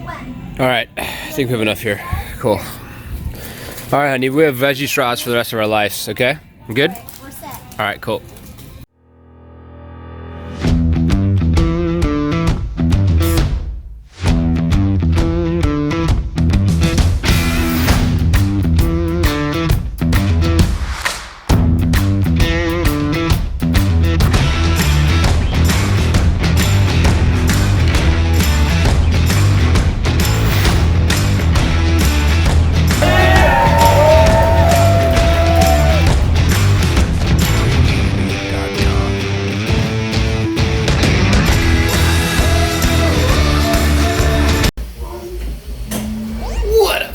All right, I think we have enough here. Cool. All right, honey, we have veggie straws for the rest of our lives, okay? Good? We're set. All right, cool.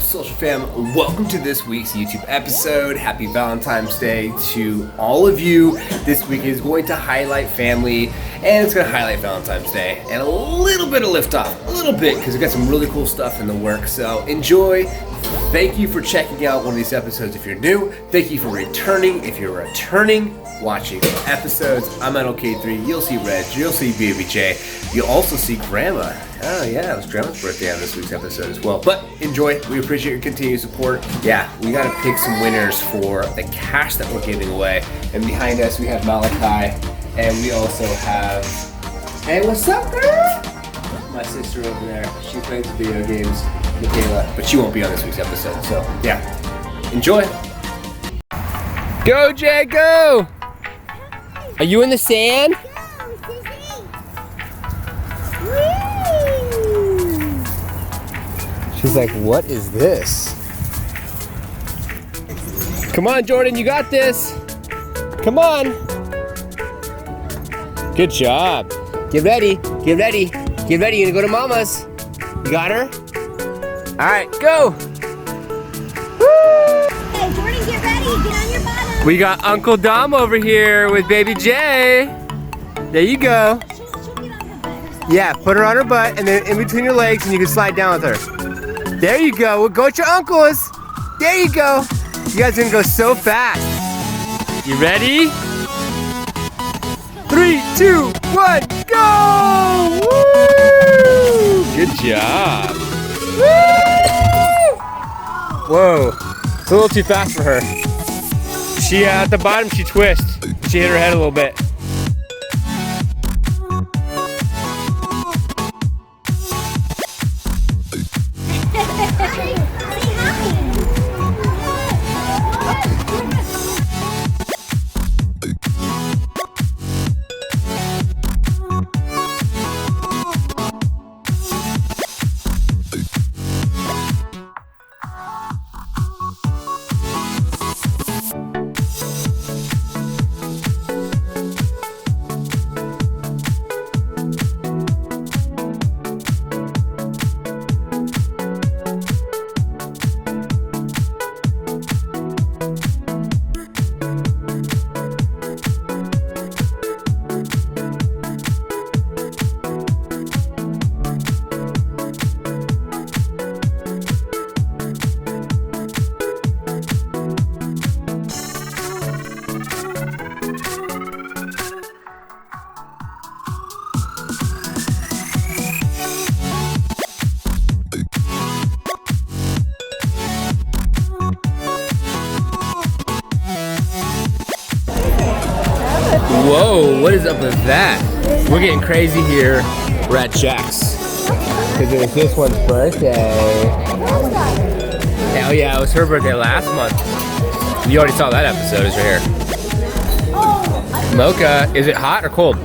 Social fam, welcome to this week's YouTube episode. Happy Valentine's Day to all of you. This week is going to highlight family, and it's going to highlight Valentine's Day and a little bit of liftoff, a little bit, because we've got some really cool stuff in the works. So enjoy. Thank you for checking out one of these episodes if you're new. Thank you for returning if you're returning, watching episodes. I'm NLKIII. You'll see Reg, you'll see Baby J, you'll also see Grandma. Oh yeah, it was Grandma's birthday on this week's episode as well. But enjoy, we appreciate your continued support. Yeah, we gotta pick some winners for the cash that we're giving away. And behind us we have Malachi, and we also have, hey, what's up, girl? My sister over there, she plays video games, Michaela, but she won't be on this week's episode, so yeah, enjoy. Go, Jay, go! Are you in the sand? She's like, what is this? Come on, Jordan, you got this. Come on. Good job. Get ready, get ready, get ready. You're gonna go to Mama's. You got her? All right, go. Woo! Hey, Jordan, get ready. Get on your bottom. We got Uncle Dom over here with Baby J. There you go. She'll get on her butt herself. Yeah, put her on her butt and then in between your legs and you can slide down with her. There you go. We'll go with your uncles. There you go. You guys are gonna go so fast. You ready? 3, 2, 1, go! Woo! Good job. Woo! Whoa, it's a little too fast for her. She at the bottom, she twists. She hit her head a little bit. Whoa, what is up with that? We're getting crazy here. We're at Jack's. Because it was this one's birthday. Hell yeah, it was her birthday last month. You already saw that episode, it's right here. Mocha, is it hot or cold?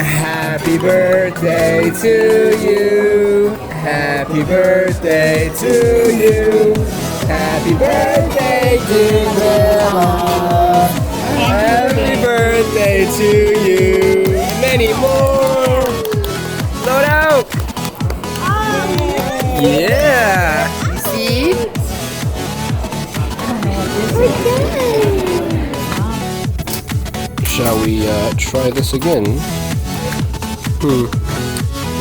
Happy birthday to you. Happy birthday to you. Happy birthday, dear Grandma. Happy birthday to you. Many more. Load out. Yeah. See? Shall we try this again? Will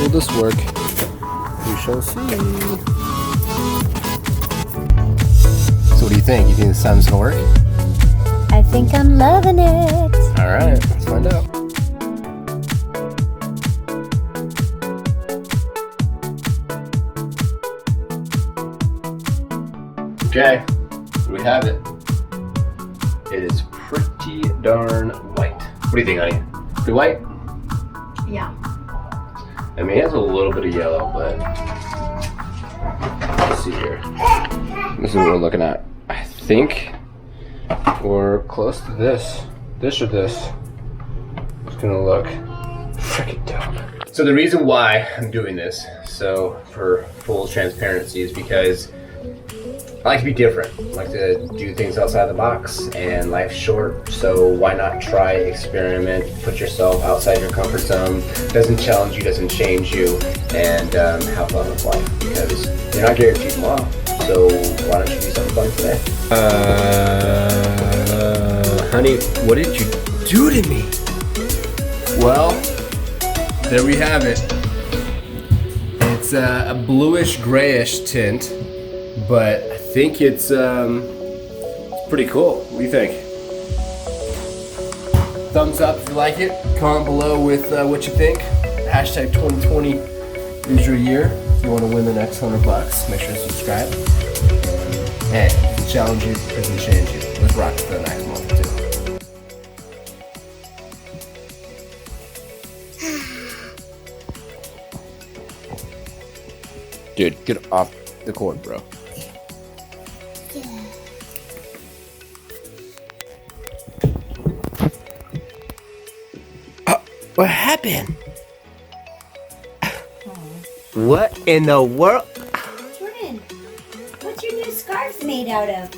this work? We shall see. So what do you think? You think this time's gonna work? I think I'm loving it. All right, let's find out. Okay, we have it. It is pretty darn white. What do you think, honey? Pretty white? Yeah. I mean, it has a little bit of yellow, but let's see here. This is what we're looking at. I think we're close to this. This or this. It's gonna look freaking dope. So the reason why I'm doing this, so for full transparency, is because I like to be different. I like to do things outside the box, and life's short, so why not try, experiment, put yourself outside your comfort zone. Doesn't challenge you, doesn't change you, and have fun with life, because you're not guaranteed tomorrow. So why don't you do something fun today? Honey, what did you do to me? Well, there we have it. It's a bluish grayish tint, but I think it's pretty cool. What do you think? Thumbs up if you like it. Comment below with what you think. Hashtag 2020 is your year. If you want to win the next $100, make sure to subscribe. And the challenge you doesn't change you. Let's rock it for the next month or two. Dude, get off the cord, bro. What happened? What in the world? Jordan, what's your new scarf made out of?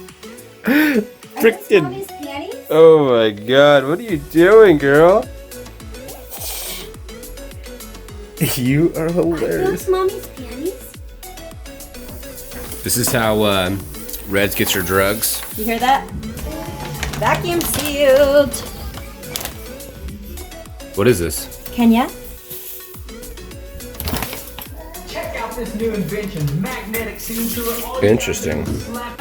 Are those mommy's panties? Oh my god, what are you doing, girl? You are Are hilarious. those mommy's panties? This is how Reds gets her drugs. You hear that? Vacuum sealed. What is this? Kenya? Check out this new invention, magnetic seam. Interesting.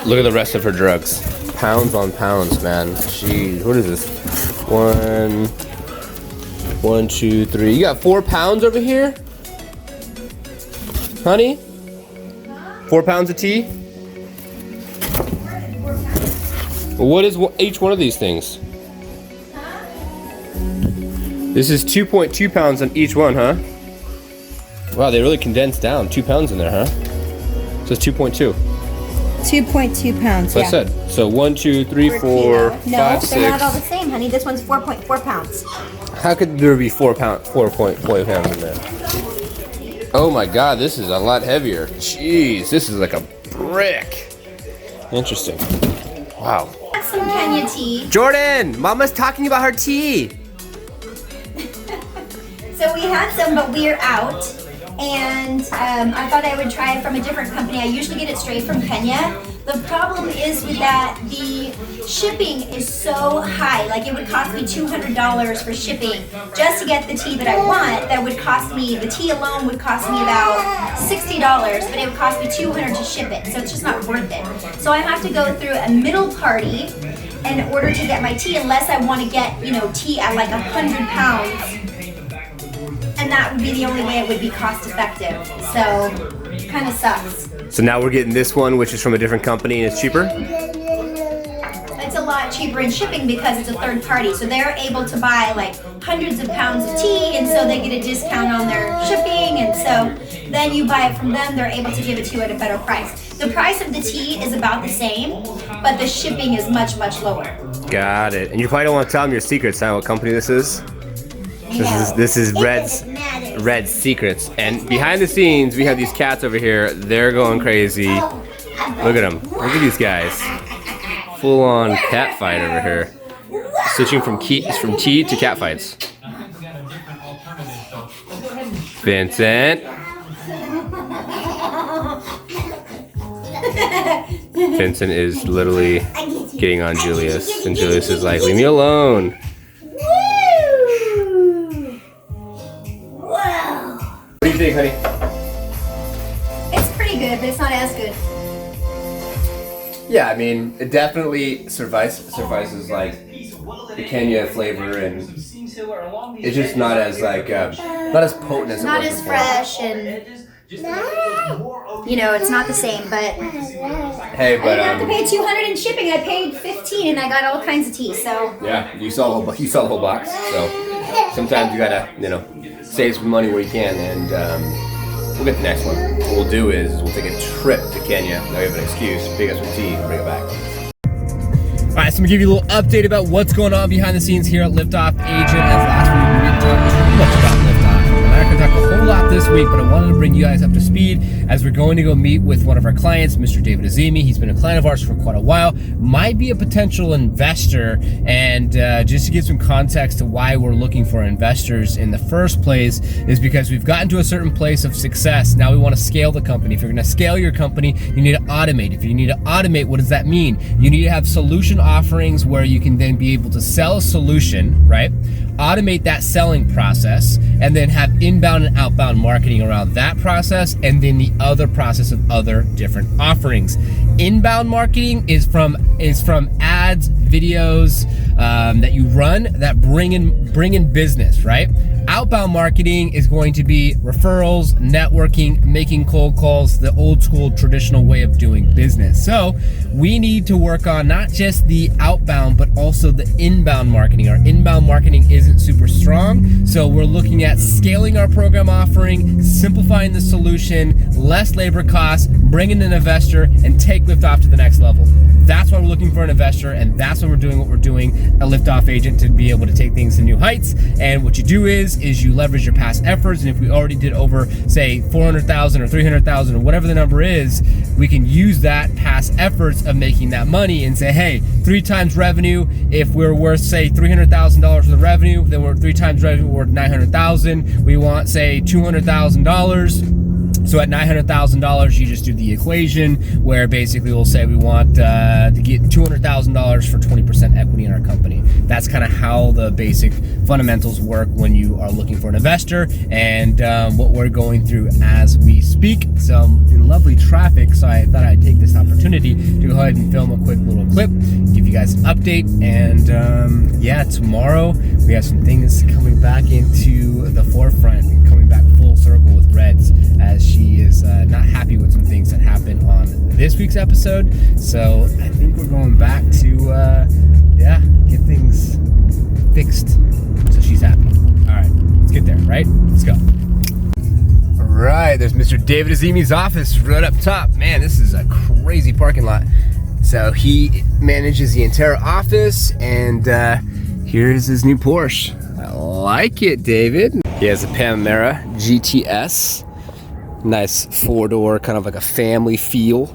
Look at the rest of her drugs. Pounds on pounds, man. Jeez, what is this? 1, 2, 3. You got 4 pounds over here? Honey? 4 pounds of tea? What is each one of these things? This is 2.2 pounds on each one, huh? Wow, they really condensed down. 2 pounds in there, huh? So it's 2.2. 2.2 pounds, So I said. So 1, 2, 3, 4, 5, 6. No, they're not all the same, honey. This one's 4.4 pounds. How could there be 4.4 pounds in there? Oh my god, this is a lot heavier. Jeez, this is like a brick. Interesting. Wow. Got some Kenya tea. Jordan, Mama's talking about her tea. So we had some, but we're out. And I thought I would try it from a different company. I usually get it straight from Kenya. The problem is with that, the shipping is so high. Like, it would cost me $200 for shipping just to get the tea that I want. That would cost me, the tea alone would cost me about $60, but it would cost me $200 to ship it. So it's just not worth it. So I have to go through a middle party in order to get my tea, unless I want to get, tea at like 100 pounds. And that would be the only way it would be cost effective. So, kind of sucks. So now we're getting this one, which is from a different company, and it's cheaper? It's a lot cheaper in shipping because it's a third party. So they're able to buy like hundreds of pounds of tea, and so they get a discount on their shipping. And so then you buy it from them, they're able to give it to you at a better price. The price of the tea is about the same, but the shipping is much, much lower. Got it. And you probably don't want to tell them your secrets, huh? What company this is? This is Red's Secrets. And behind the scenes, we have these cats over here. They're going crazy. Look at them. Look at these guys. Full on cat fight over here. Switching from tea to cat fights. Vincent. Vincent is literally getting on Julius. And Julius is like, leave me alone. What do you think, honey? It's pretty good, but it's not as good. Yeah, I mean, it definitely suffices like the Kenya flavor, and it's just not as not as potent as it Not was as before. fresh, and You know, it's not the same, but Hey, I didn't have to pay $200 in shipping. I paid $15 and I got all kinds of tea. So yeah, you saw the whole box. So sometimes you gotta, save some money where you can, and we'll get the next one. What we'll do is we'll take a trip to Kenya. Now we have an excuse, pick up some tea, and bring it back. All right, so I'm gonna give you a little update about what's going on behind the scenes here at Liftoff Agent. As last week we didn't talk too much about Liftoff. We're not gonna talk a whole lot this week, but I wanted to bring you guys up to speed as we're going to go meet with one of our clients, Mr. David Azimi. He's been a client of ours for quite a while, might be a potential investor, and just to give some context to why we're looking for investors in the first place is because we've gotten to a certain place of success. Now we want to scale the company. If you're gonna scale your company, you need to automate. If you need to automate, what does that mean? You need to have solution offerings where you can then be able to sell a solution, right? Automate that selling process, and then have inbound and outbound marketing around that process, and then the other process of other different offerings. Inbound marketing is from ads, videos that you run that bring in business, right? Outbound marketing is going to be referrals, networking, making cold calls, the old school traditional way of doing business. So we need to work on not just the outbound, but also the inbound marketing. Our inbound marketing isn't super strong. So we're looking at scaling our program offering, simplifying the solution, less labor costs, bringing in an investor, and take Liftoff to the next level. That's why we're looking for an investor, and that's why we're doing what we're doing at Liftoff Agent, to be able to take things to new heights. And what you do is you leverage your past efforts, and if we already did over, say, 400,000 or 300,000 or whatever the number is, we can use that past efforts of making that money and say, hey, 3 times revenue. If we're worth, say, $300,000 worth of revenue, then we're 3 times revenue, we're worth 900,000. We want, say, $200,000. So at $900,000, you just do the equation where basically we'll say we want to get $200,000 for 20% equity in our company. That's kind of how the basic fundamentals work when you are looking for an investor, and what we're going through as we speak. So I'm in lovely traffic, so I thought I'd take this opportunity to go ahead and film a quick little clip, give you guys an update, and yeah, tomorrow we have some things coming back into the forefront, coming back full circle with Reds, as she is not happy with some things that happened on this week's episode. So I think we're going back to get things fixed so she's happy. All right, let's get there, right? Let's go. All right, there's Mr. David Azimi's office right up top. Man, this is a crazy parking lot. So he manages the entire office, and here's his new Porsche. I like it, David. He has a Panamera GTS. Nice 4-door, kind of like a family feel,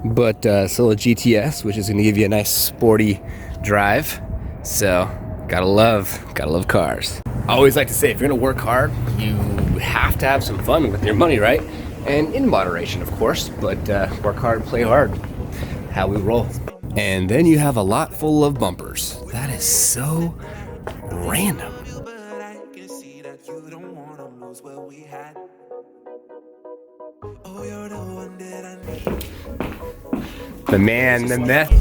but still a GTS, which is going to give you a nice sporty drive. So gotta love cars. I always like to say, if you're going to work hard, you have to have some fun with your money, right? And in moderation, of course, but work hard, play hard. How we roll. And then you have a lot full of bumpers. That is so random. The man, the myth.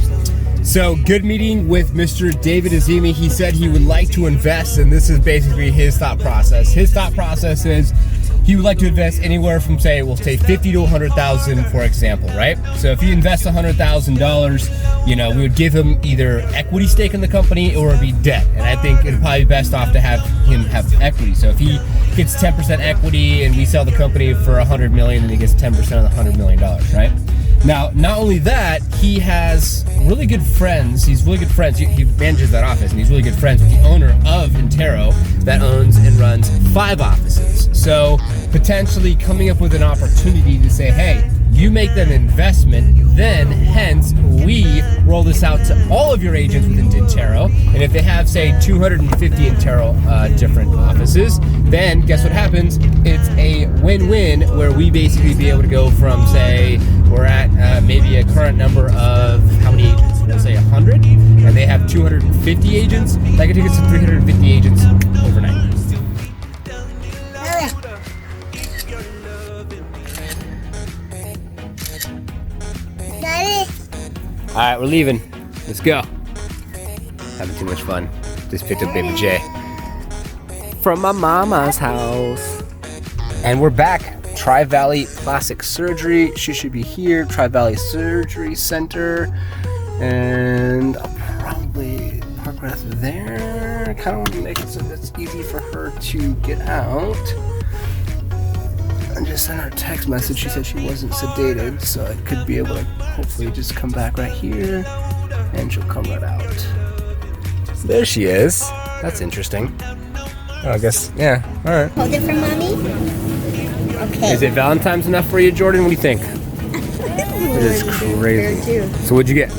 So, good meeting with Mr. David Azimi. He said he would like to invest, and this is basically his thought process. His thought process is he would like to invest anywhere from, say, we'll say 50 to 100,000, for example, right? So if he invests $100,000, we would give him either equity stake in the company or it'd be debt. And I think it'd probably be best off to have him have equity. So if he gets 10% equity and we sell the company for $100 million, then he gets 10% of the $100 million, right? Now, not only that, he has really good friends. He's really good friends. He manages that office, and he's really good friends with the owner of Intero that owns and runs 5 offices. So potentially coming up with an opportunity to say, hey, you make that investment, then hence we roll this out to all of your agents within Intero. And if they have, say, 250 Intero different offices, then guess what happens? It's a win-win where we basically be able to go from, say, we're at maybe a current number of how many agents? We'll say 100, and they have 250 agents. That could take us to 350 agents overnight. All right, we're leaving. Let's go. Having too much fun. Just picked up baby J from my mama's house. And we're back Tri-Valley Plastic Surgery. She should be here. Tri-Valley Surgery Center. And I'll probably park right there. I kind of want to make it so that it's easy for her to get out. I just sent her a text message. She said she wasn't sedated, so I could be able to hopefully just come back right here, and she'll come right out. There she is. That's interesting. Oh, I guess, yeah, all right. Hold it for mommy. Okay. Is it Valentine's enough for you, Jordan? What do you think? It is crazy. So what'd you get?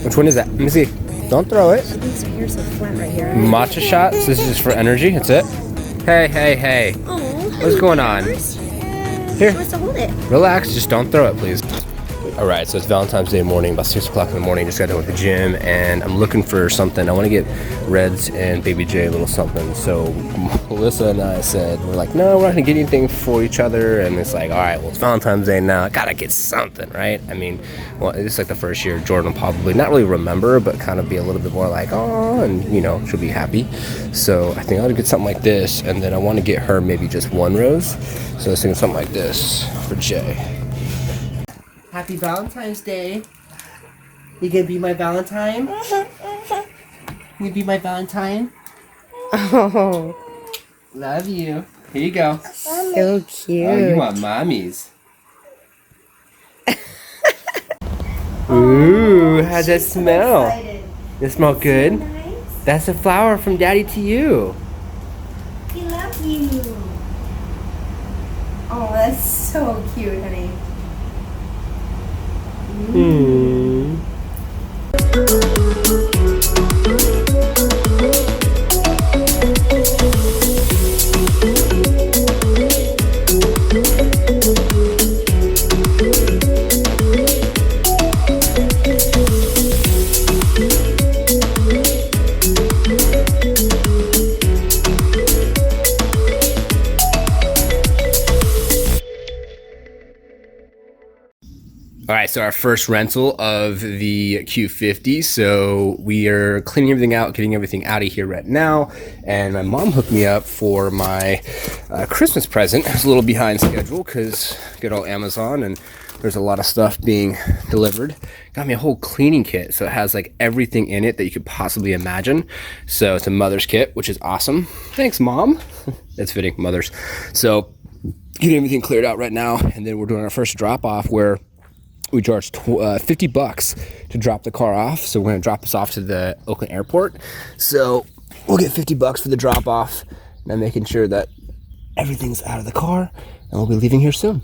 Which one is that? Let me see. Don't throw it. These ears are flat right here. Matcha shots. This is just for energy. That's it. Hey. What's going on? Here. Wants to hold it. Relax. Just don't throw it, please. All right, so it's Valentine's Day morning, about 6 o'clock in the morning. Just got done with the gym, and I'm looking for something. I want to get Reds and Baby J a little something. So Melissa and I said, we're like, no, we're not going to get anything for each other. And it's like, all right, well, it's Valentine's Day now. I got to get something, right? I mean, well, it's like the first year Jordan will probably not really remember, but kind of be a little bit more like, oh, and, you know, she'll be happy. So I think I ought to get something like this, and then I want to get her maybe just one rose. So I was thinking something like this for Jay. Happy Valentine's Day. You gonna be my Valentine? You be my Valentine? Oh, Love you. Here you go. so cute. Oh, you want mommies. Ooh, how's that smell? It smell good? Nice. That's a flower from Daddy to you. We love you. Oh, that's so cute, honey. Hmm. All right, so our first rental of the Q50. So we are cleaning everything out, getting everything out of here right now. And my mom hooked me up for my Christmas present. I was a little behind schedule because good old Amazon, and there's a lot of stuff being delivered. Got me a whole cleaning kit. So it has like everything in it that you could possibly imagine. So it's a mother's kit, which is awesome. Thanks, Mom. That's fitting, mothers. So getting everything cleared out right now. And then we're doing our first drop off where we charged $50 to drop the car off. So we're gonna drop this off to the Oakland airport. So we'll get $50 for the drop off, and I'm making sure that everything's out of the car, and we'll be leaving here soon.